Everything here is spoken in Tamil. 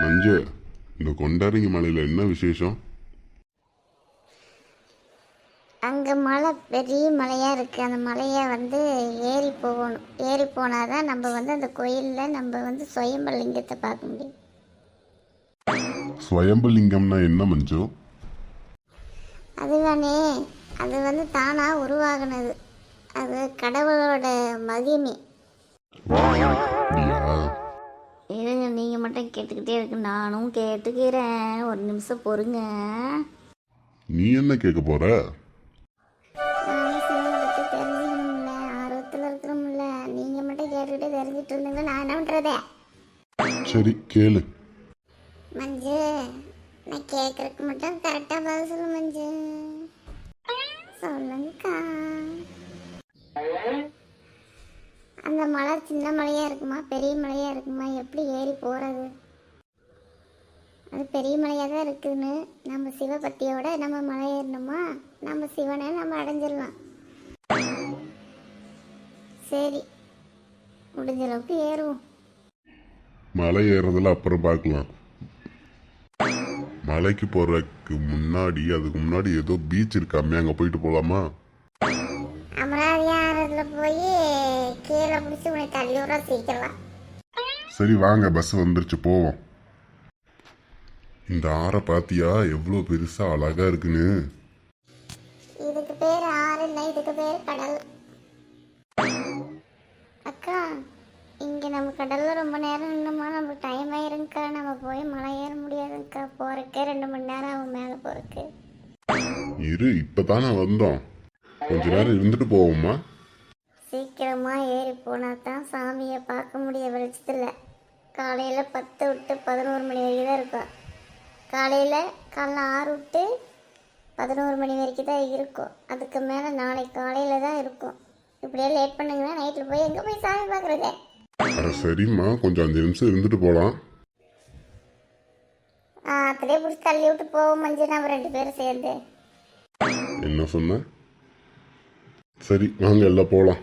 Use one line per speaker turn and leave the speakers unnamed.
மஞ்சு, இந்த கொண்டாரங்கி மலையில் என்ன விசேஷம்?
அங்கே மலை பெரிய மலையாக இருக்குது. அந்த மலையை ஏறி போகணும். ஏறி போனால் தான் நம்ம அந்த கோயிலில் நம்ம சுயம்பலிங்கத்தை பார்க்க முடியும்.
ஸ்வயம்புலிங்கம்னா என்ன மஞ்சு?
அதுதானே, அது தானாக உருவாகினது. அது கடவுளோட மகிமை. இருங்க, நீங்கள் மட்டும் கேட்டுக்கிட்டே இருக்கு, நானும் கேட்டுக்கிறேன். ஒரு நிமிஷம் பொறுங்க.
நீ என்ன கேட்க போற?
நானும் சினிமா பற்றி தெரிஞ்சுக்கணும்ல, ஆர்வத்தில் இருக்கணும்ல. நீங்கள் மட்டும் கேட்டுக்கிட்டே தெரிஞ்சிட்டு இருந்தீங்களா, நான் என்ன பண்ணுறதே?
சரி கேளு.
மஞ்சு, நான் கேட்கறதுக்கு மட்டும் கரெக்டாக பதில் சொல்லு மஞ்சு. சொல்லுங்கக்கா. அந்த மலை சின்ன மலையாக இருக்குமா பெரிய மலையாக இருக்குமா? எப்படி ஏறி போகிறது? அது பெரிய மலையாக தான் இருக்குதுன்னு நம்ம சிவபக்தியோட நம்ம மலை ஏறணுமா, நம்ம சிவனை நம்ம அடைஞ்சிடலாம். சரி, முடிஞ்ச அளவுக்கு ஏறுவோம்.
மலை ஏறுறதுல அப்புறம் பார்க்கலாம். மலைக்கு போறதுக்கு முன்னாடி, அதுக்கு முன்னாடி ஏதோ பீச் இருக்காமே, அங்க போயிட்டு போலாமா?
அமராவதி ஆறுல போய் கீழே பிடிச்சி உன்னை தள்ளி விட சீக்கிரம்.
சரி வாங்க, பஸ் வந்துருச்சு, போவோம். இந்த ஆறை பாத்தியா எவ்வளோ பெருசா அழகா இருக்குன்னு?
இதுக்கு பேர் ஆறு இல்லை, இதுக்கு பேர் கடல். அக்கா, இங்கே நம்ம கடலில் ரொம்ப நேரம் நின்னோமா நமக்கு டைம் ஆயிருங்கக்கா. நம்ம போய் மலை ஏற முடியாதுங்கக்கா. போகிறக்கே 2 மணி நேரம் ஆகும் மேலே போகிறதுக்கு.
இரு, இப்பதானே வந்தோம், கொஞ்ச நேரம் இருந்துட்டு போவோமா?
சீக்கிரமாக ஏறி போனால் தான் சாமியை பார்க்க முடிய வெளிச்சத்தில். காலையில் 10 விட்டு 11 மணி வரைக்கும் தான் இருக்கும். காலையில் 6 விட்டு 11 மணி வரைக்கும் தான் இருக்கும். அதுக்கு மேலே நாளைக்கு காலையில் தான் இருக்கும். இப்படியே லேட் பண்ணுங்கன்னா நைட்டில் போய் எங்கே போய் சாமி பார்க்குறதே?
அட சரிம்மா, கொஞ்சம் 5 நிமிஷம் இருந்துட்டு போகலாம்.
அப்படியே பிடிச்சி தள்ளி விட்டு போவோம் மஞ்சள், நம்ம 2 பேரும் சேர்ந்து.
என்ன சொன்ன? சரி வாங்க, எல்லாம் போகலாம்.